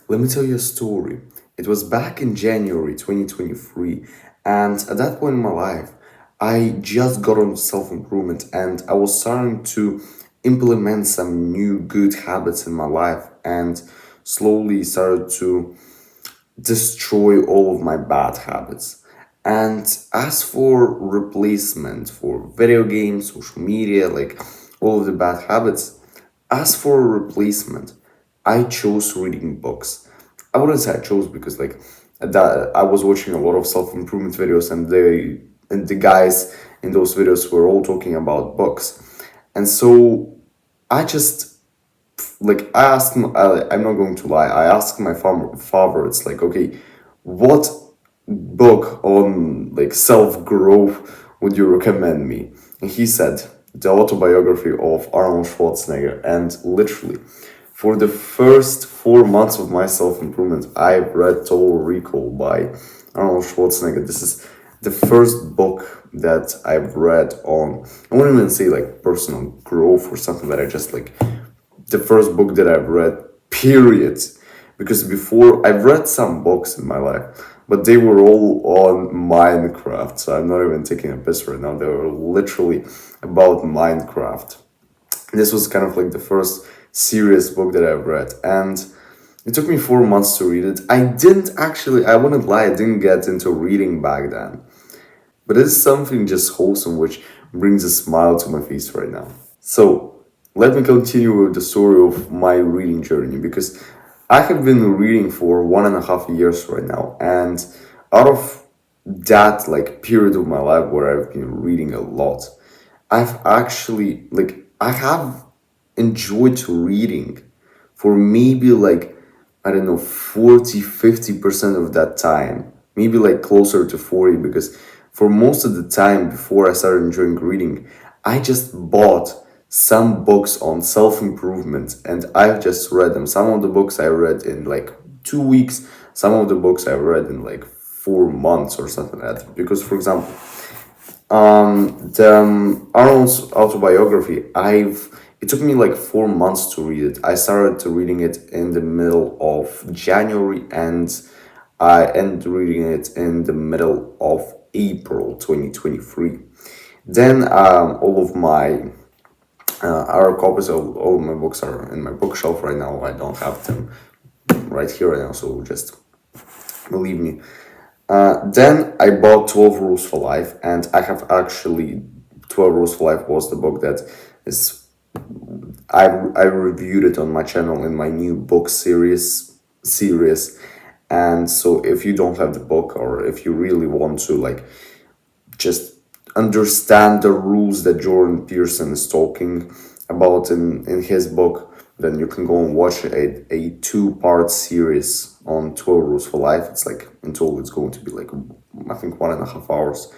Let me tell you a story. It was back in January 2023, and at that point in my life, I just got on self improvement and I was starting to implement some new good habits in my life and slowly started to destroy all of my bad habits. And as for replacement for video games, social media, like all of the bad habits, as for a replacement, I chose reading books. I wouldn't say I chose because that I was watching a lot of self-improvement videos and the guys in those videos were all talking about books. And so I just I asked I'm not going to lie, I asked my father, it's like, okay, what book on like self-growth would you recommend me? And he said the autobiography of Arnold Schwarzenegger. And literally for the first 4 months of my self-improvement, I've read Total Recall by Arnold Schwarzenegger. This is the first book that I've read on, I wouldn't even say like personal growth or something, that I just like the first book that I've read, period. Because before, I've read some books in my life, but they were all on Minecraft. So I'm not even taking a piss right now. They were literally about Minecraft. This was kind of like the first serious book that I've read. And it took me 4 months to read it. I wouldn't lie, I didn't get into reading back then. But it's something just wholesome which brings a smile to my face right now. So let me continue with the story of my reading journey, because I have been reading for 1.5 years right now, and out of that like period of my life where I've been reading a lot, I have enjoyed reading for maybe like, I don't know, 40-50% of that time, maybe like closer to 40, because for most of the time before I started enjoying reading, I just bought some books on self-improvement and I've just read them. Some of the books I read in like 2 weeks, some of the books I read in like 4 months or something like that. Because for example, the Arnold's autobiography, I've it took me like 4 months to read it. I started to reading it in the middle of January, and I ended reading it in the middle of April 2023. Then all of my our copies of all of my books are in my bookshelf right now. I don't have them right here right now, so just believe me. Then I bought 12 Rules for Life, and I have actually 12 Rules for Life was the book that is I reviewed it on my channel in my new book series. And so if you don't have the book, or if you really want to like just understand the rules that Jordan Peterson is talking about in his book, then you can go and watch a two-part series on 12 Rules for Life. It's like, in total, it's going to be like, I think, 1.5 hours.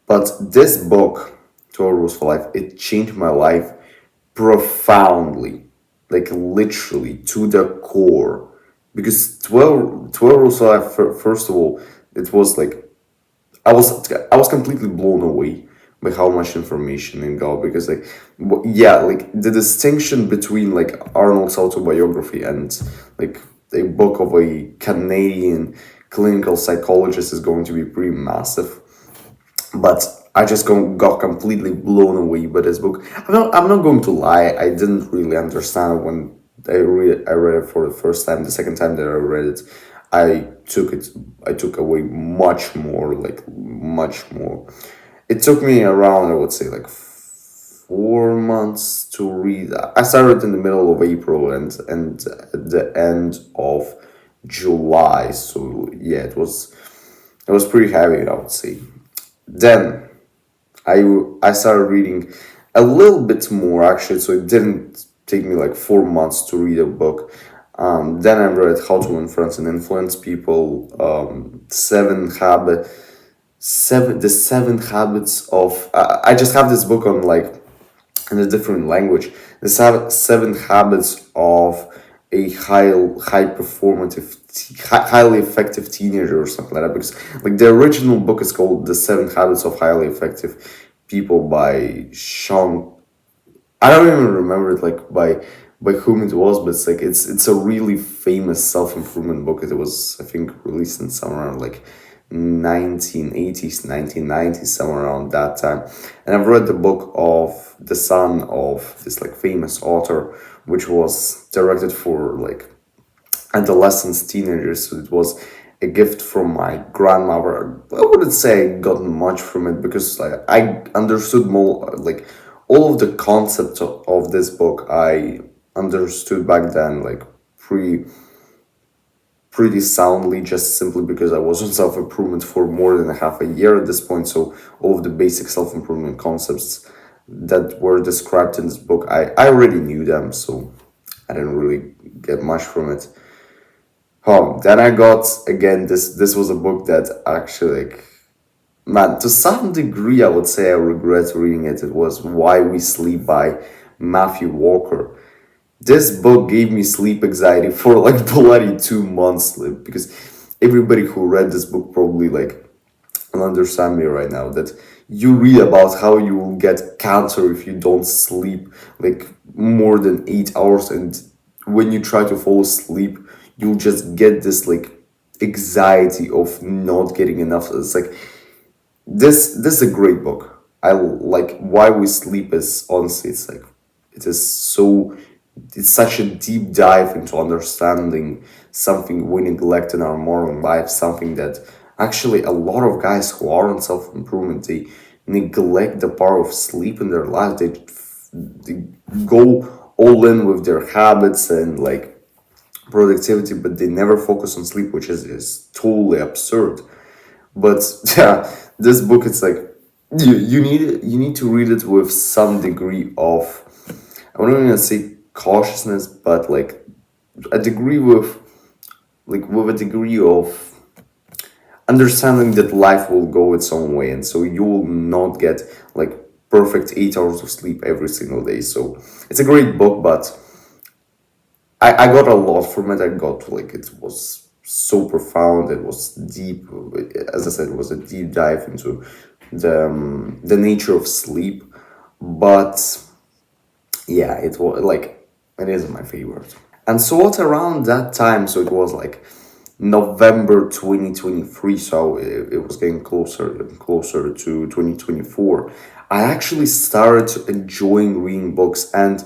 But this book, 12 Rules for Life, it changed my life profoundly, like literally to the core. Because 12 Rules for Life, first of all, it was like, I was completely blown away by how much information it got, because yeah, like the distinction between like Arnold's autobiography and like a book of a Canadian clinical psychologist is going to be pretty massive. But I just got completely blown away by this book. I'm not going to lie, I didn't really understand it when I read it for the first time. The second time that I read it, I took it I took away much more, like much more. It took me around, I would say, like 4 months to read. I started in the middle of April and at the end of July. So yeah, it was pretty heavy, I would say. Then I started reading a little bit more actually, so it didn't take me like 4 months to read a book. Then I read How to Win Friends and Influence People, the 7 habits of. I just have this book on like in a different language. The 7 habits of a highly effective teenager or something like that. Because like the original book is called The 7 Habits of Highly Effective People by Sean. I don't even remember it, like by whom it was, but it's like it's a really famous self improvement book. It was, I think, released in somewhere around like 1980s, 1990s, somewhere around that time. And I've read the book of the son of this like famous author, which was directed for like adolescents, teenagers. So it was a gift from my grandmother. I wouldn't say I got much from it because like, I understood more like all of the concepts of this book. I understood back then like pre pretty soundly, just simply because I was on self improvement for more than a half a year at this point. So all of the basic self improvement concepts that were described in this book, I already knew them, so I didn't really get much from it. Then I got again this was a book that actually like, man, to some degree I would say I regret reading it. It was Why We Sleep by Matthew Walker. This book gave me sleep anxiety for like bloody 2 months because everybody who read this book probably like will understand me right now that you read about how you will get cancer if you don't sleep like more than 8 hours, and when you try to fall asleep you'll just get this like anxiety of not getting enough. It's like this is a great book. I like Why We Sleep is honestly it's like it is so it's such a deep dive into understanding something we neglect in our modern life, something that actually a lot of guys who are on self improvement they neglect the power of sleep in their life. They go all in with their habits and like productivity, but they never focus on sleep, which is totally absurd. But yeah, this book it's like you need to read it with some degree of, I wouldn't even say cautiousness, but like a degree with a degree of understanding that life will go its own way, and so you will not get like perfect 8 hours of sleep every single day. So it's a great book, but I got a lot from it. I got like it was so profound. It was deep. As I said, it was a deep dive into the nature of sleep. But yeah, it was like it is my favorite. And so at around that time, so it was like November 2023, so it was getting closer and closer to 2024. I actually started to enjoying reading books, and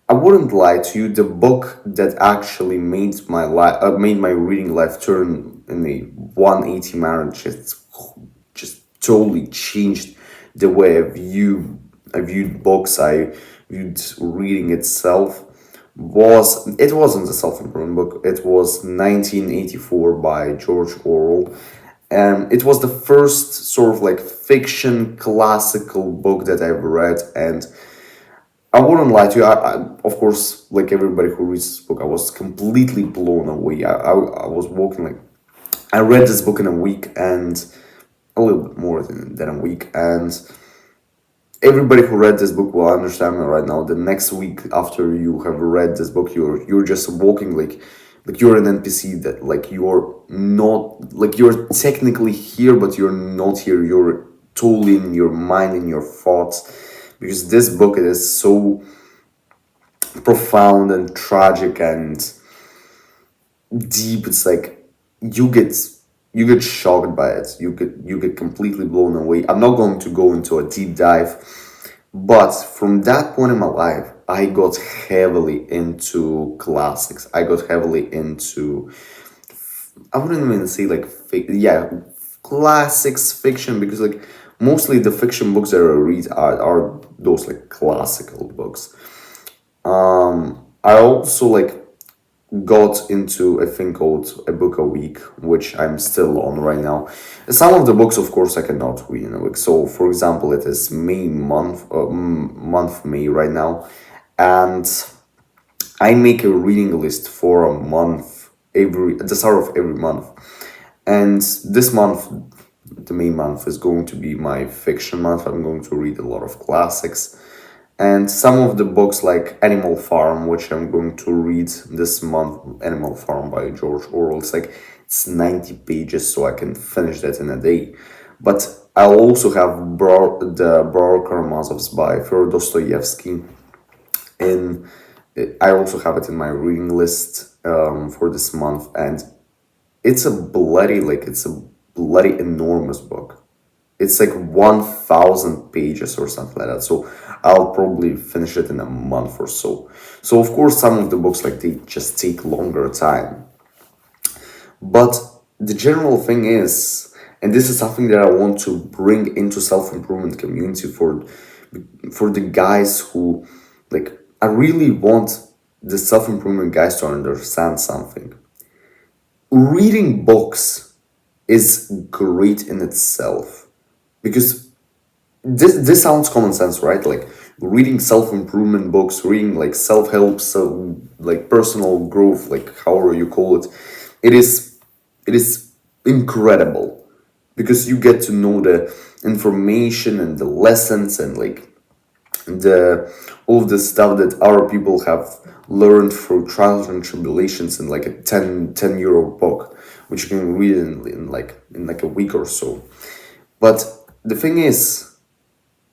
I wouldn't lie to you, the book that actually made my reading life turn in a 180 manner just totally changed the way I viewed books. I viewed reading itself. It wasn't a self-improvement book. It was 1984 by George Orwell, and it was the first sort of like fiction classical book that I've read. And I wouldn't lie to you. Of course, like everybody who reads this book, I was completely blown away. I was walking like I read this book in a week, and a little bit more than a week, and everybody who read this book will understand me right now. The next week after you have read this book, you're just walking like you're an NPC, that like you're not like you're technically here, but you're not here. You're totally in your mind, in your thoughts, because this book it is so profound and tragic and deep. It's like you get you get shocked by it. You get completely blown away. I'm not going to go into a deep dive, but from that point in my life, I got heavily into classics. I got heavily into, I wouldn't even say like yeah, classics fiction, because like mostly the fiction books that I read are those like classical books. I also like got into a thing called a book a week, which I'm still on right now. Some of the books, of course, I cannot read in a week. So, for example, it is month May right now, and I make a reading list for a month every at the start of every month. And this month, the May month, is going to be my fiction month. I'm going to read a lot of classics. And some of the books like Animal Farm, which I'm going to read this month, Animal Farm by George Orwell. It's 90 pages, so I can finish that in a day. But I'll also have the Baroque Karamazovs by Fyodor Dostoevsky in I also have it in my reading list for this month, and it's a bloody enormous book. It's like 1,000 pages or something like that. So I'll probably finish it in a month or so. So of course, some of the books like they just take longer time. But the general thing is, and this is something that I want to bring into self-improvement community for the guys who like I really want the self-improvement guys to understand something. Reading books is great in itself because this sounds common sense, right? Like reading self-improvement books, reading like self-help, so like personal growth, like however you call it, it is it is incredible because you get to know the information and the lessons and like the all of the stuff that our people have learned through trials and tribulations in like a ten euro book, which you can read in like a week or so. But the thing is,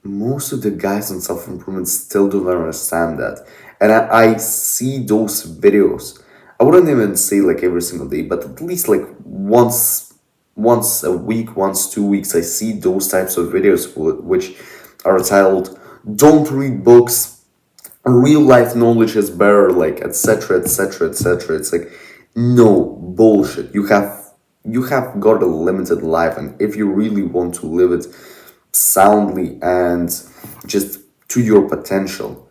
most of the guys on self-improvement still don't understand that, and I see those videos. I wouldn't even say like every single day, but at least like once a week, once 2 weeks, I see those types of videos which are titled "Don't read books, real life knowledge is better," like etc etc etc. It's like, no, bullshit. You have got a limited life, and if you really want to live it soundly and just to your potential,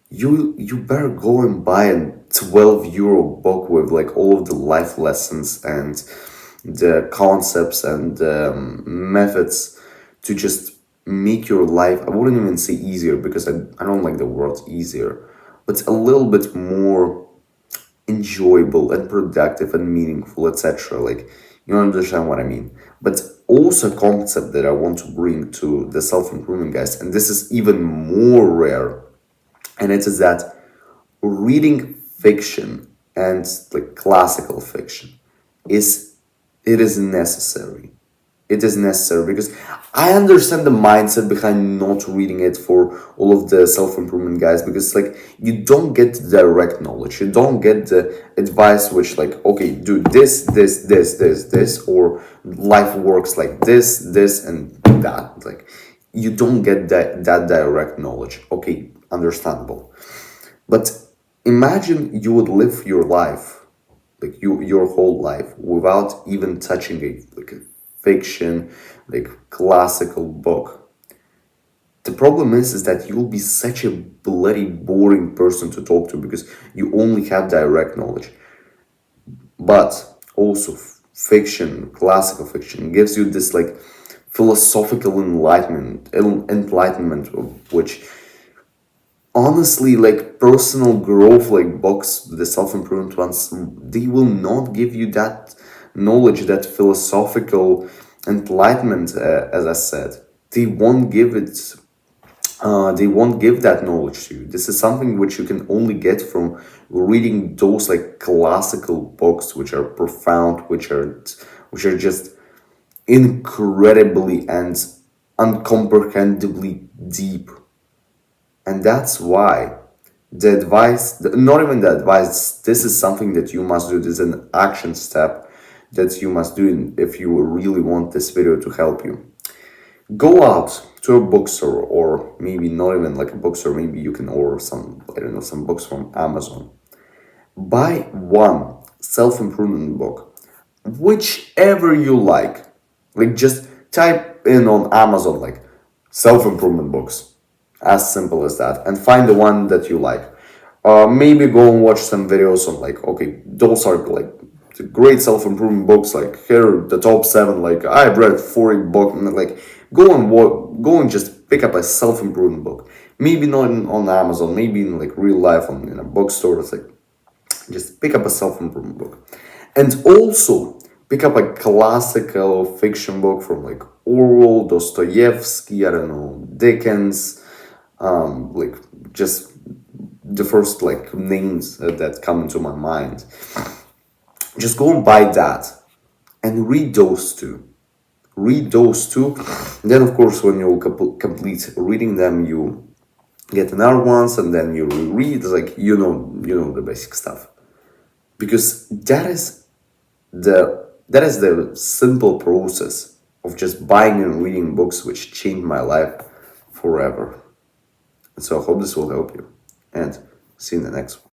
you better go and buy a 12 euro book with like all of the life lessons and the concepts and methods to just make your life, I wouldn't even say easier because I don't like the word easier, but a little bit more enjoyable and productive and meaningful, etc. Like, you understand what I mean. But also a concept that I want to bring to the self-improvement guys, and this is even more rare, and it is that reading fiction and like classical fiction is it is necessary. It is necessary because I understand the mindset behind not reading it for all of the self-improvement guys, because like you don't get the direct knowledge, you don't get the advice which like, okay, do this, or life works like this and that. Like, you don't get that direct knowledge. Okay, understandable. But imagine you would live your life, like your whole life, without even touching a fiction, like classical book. The problem is that you'll be such a bloody boring person to talk to because you only have direct knowledge. But also, fiction, classical fiction, gives you this like philosophical enlightenment, of which honestly, like personal growth like books, the self-improvement ones, they will not give you that knowledge, that philosophical enlightenment, as I said. They won't give it, they won't give that knowledge to you. This is something which you can only get from reading those like classical books which are profound, which are just incredibly and uncomprehendibly deep. And that's why not even the advice, this is something that you must do. This is an action step that you must do if you really want this video to help you. Go out to a bookstore, or maybe not even like a bookstore, maybe you can order some, I don't know, some books from Amazon. Buy one self-improvement book, whichever you like. Like, just type in on Amazon like self-improvement books, as simple as that, and find the one that you like. Maybe go and watch some videos on like, okay, those are like the great self-improvement books, like here are the top 7, like I've read 40 books, and like go and just pick up a self-improvement book. Maybe not on Amazon, maybe in like real life in a bookstore. It's like, just pick up a self-improvement book. And also pick up a classical fiction book from like Orwell, Dostoevsky, I don't know, Dickens, like just the first like names that come into my mind. Just go and buy that and read those two. Read those two. Then, of course, when you complete reading them, you get another ones, and then you reread. Like, you know the basic stuff, because that is the simple process of just buying and reading books, which changed my life forever. And so I hope this will help you, and see you in the next one.